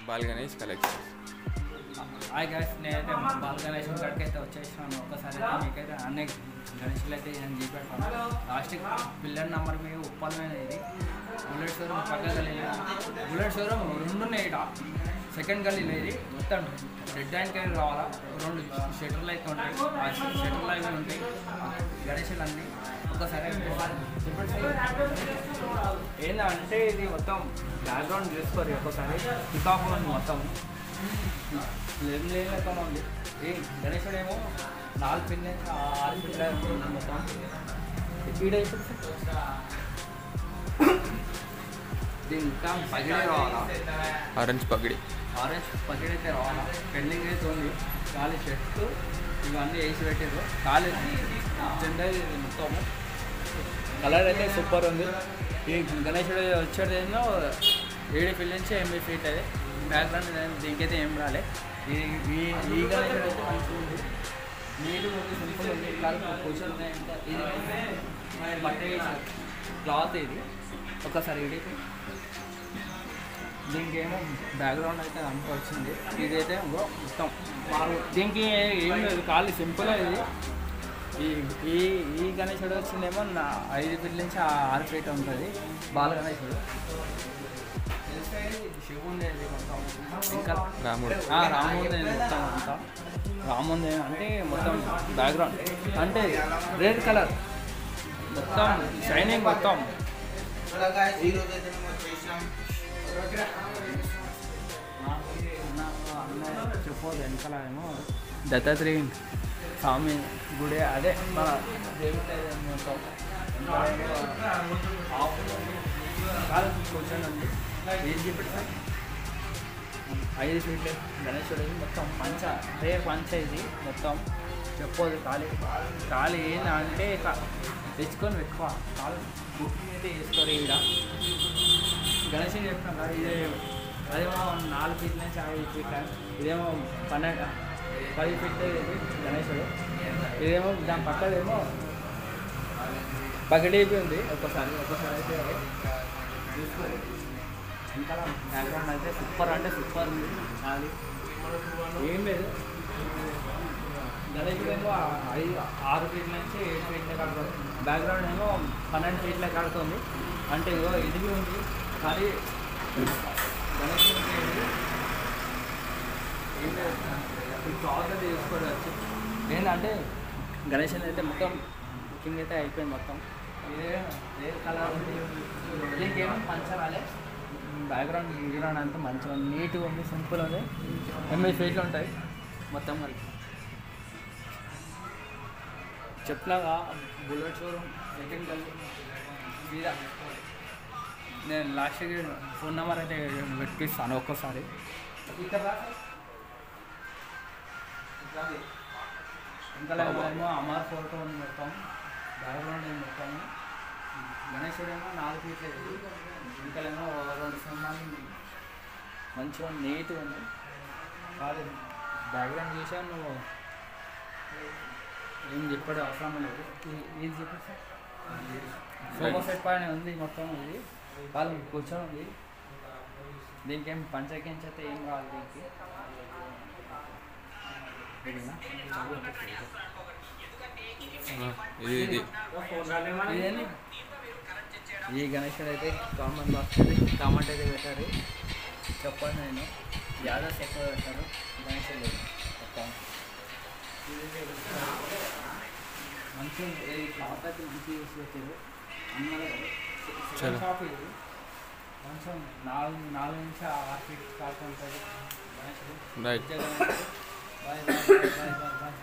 Ball Ganesh collection. Hi guys, నేనైతే ball Ganesh కాడికి అయితే వచ్చేసినాను. ఒకసారి అయితే మీకైతే అన్ని గణేష్లు అయితే నేను చూపెడతాను. లాస్ట్ పిల్లర్ నెంబర్ మీద ఉప్పాల మీద ఇది బుల్లెట్ షోరూమ్ పక్క గల్లీలో, బుల్లెట్ షోరూమ్ రెండు ఉన్నాయి. ఇట సెకండ్ గల్లీలో ఇది మొత్తం రెడ్ అండ్ కలర్ కావాలా. రెండు షటర్లు అయితే ఉంటాయి, ఆ షటర్లు అవి ఉంటాయి గణేషులు అన్నీ. ఒకసారి ఏంటంటే ఇది మొత్తం బ్యాక్గ్రౌండ్ చూసుకోరు. ఒకసారి పికాక్ ఉంది మొత్తం లేక ఉంది. ఈ గణేశుడు ఏమో 4 పిల్ల 6 పిల్ల మొత్తం స్పీడ్ అయిపోతుంది. దీని ఇంకా పగిడి రావాలా, ఆరెంజ్ పగిడి అయితే రావాలా. పెండింగ్ అయితే ఉంది. ఖాళీ చెట్టు ఇవన్నీ వేసి పెట్టారు. ఖాళీ జెండా మొత్తం కలర్ అయితే సూపర్ ఉంది. ఈ గణేశుడు వచ్చేదేమో 7 ఫీట్ నుంచి 8 ఫీట్ అది. బ్యాక్గ్రౌండ్ దీనికైతే ఏం రాలే. ఈ గణేశుడు అయితే మంచిగా ఉంది, నీరు ఉంది, సింపుల్ ఉంది. కూర్చొని ఉన్నాయంటే ఇది బట్ట క్లాత్ ఇది. ఒకసారి ఇది దీనికి ఏమో బ్యాక్గ్రౌండ్ అయితే అంతా వచ్చింది. ఇదైతే మొత్తం మారు. దీనికి ఏం లేదు, ఖాళీ సింపుల్ ఇది. ఈ గణేశుడు వచ్చిందేమో 5 ఫీట్ నుంచి 6 ఫీట్ ఉంటుంది బాల గణేశుడు. శివుంది మొత్తం, ఇంకా రాముడు మొత్తం అంతా రాముంది. అంటే మొత్తం బ్యాక్గ్రౌండ్ అంటే రెడ్ కలర్ మొత్తం షైనింగ్ మొత్తం. చెప్పోదు వెనకాల ఏమో దత్తాత్రేయ స్వామి గుడి, అదే మన దేవుడు మొత్తం కూర్చొని ఉంది. ఏం చెప్పారు 5 ఫీట్లు గణేశుడు మొత్తం పంచ, పంచ ఇది మొత్తం. చెప్పోదు ఖాళీ ఏంటంటే తెచ్చుకొని ఎక్కువ కాలు బుకింగ్ అయితే వేసుకోరు. ఇక్కడ గణేశుడు చెప్తాం కదా, ఇదే అదేమో 4 ఫీట్ల నుంచి 5 ఫీట్ల, ఇదేమో 10 ఫీట్లు ఇది గణేశుడు. ఇదేమో దాని పక్కదేమో పగడేపి ఉంది. ఒకసారి అయితే చూసుకోండి. ఇంకా బ్యాక్గ్రౌండ్ అయితే సూపర్ అంటే సూపర్ ఉంది. అది ఏం లేదు. గణేశుడు ఏమో 6 ఫీట్ల నుంచి 7 ఫీట్ల కడుతుంది. బ్యాక్గ్రౌండ్ ఏమో 12 ఫీట్ల కడుతుంది. అంటే ఇది ఉంది. కానీ గణేశుడు ఏం లేదు, క్లాత్ అయితే తీసుకోవచ్చు. ఏంటంటే గణేశుడు అయితే మొత్తం బుకింగ్ అయితే అయిపోయింది మొత్తం. ఏ కలర్ ఉంది, దీనికి ఏమో పంచరాలే. బ్యాక్గ్రౌండ్ అంతా మంచిగా నీట్గా ఉంది, సింపుల్ ఉంది. 8 ఫీట్లు ఉంటాయి మొత్తం కలిపి. చెప్పినాగా బుల్లెట్ షోరూమ్ సెకండ్ గల్లీ మీద. నేను లాస్ట్కి ఫోన్ నెంబర్ అయితే పెట్టిస్తాను ఒక్కసారి. ఇక్కడ ఇంకా ఏమో అమర్ ఫోటో ఉంది మొత్తం. బ్యాక్గ్రౌండ్ ఏమో మొత్తం గణేశుడు ఏమో 4 ఫీట్లు. ఇంకా ఏమో 2 స్తంభాలు మంచిగా నీట్గా ఉంది. కాదు బ్యాక్గ్రౌండ్ చూసాను, నువ్వు ఏం చెప్పాడు అవసరం లేదు. ఇది చెప్పాడు సార్, సోఫా సెట్ పైన ఉంది మొత్తం. ఇది వాళ్ళు కూర్చొని ఉంది. దీనికి ఏం పంచకించి అయితే ఏం కావాలి దీనికి. ఈ గణేశుడు అయితే కామన్ వస్తుంది. కామెంట్ అయితే పెట్టారు, చెప్పండి. నేను యాదవ్స్ ఎక్కువ పెట్టారు గణేశుడు మొత్తం. మంచి క్లాత్ అయితే మంచి యూస్ పెట్టారు. షాప్ ఇది కొంచెం 4 నుంచి 6 ఫీట్ కాకుండా ఉంటుంది గణేశుడు. Bye bye bye bye bye.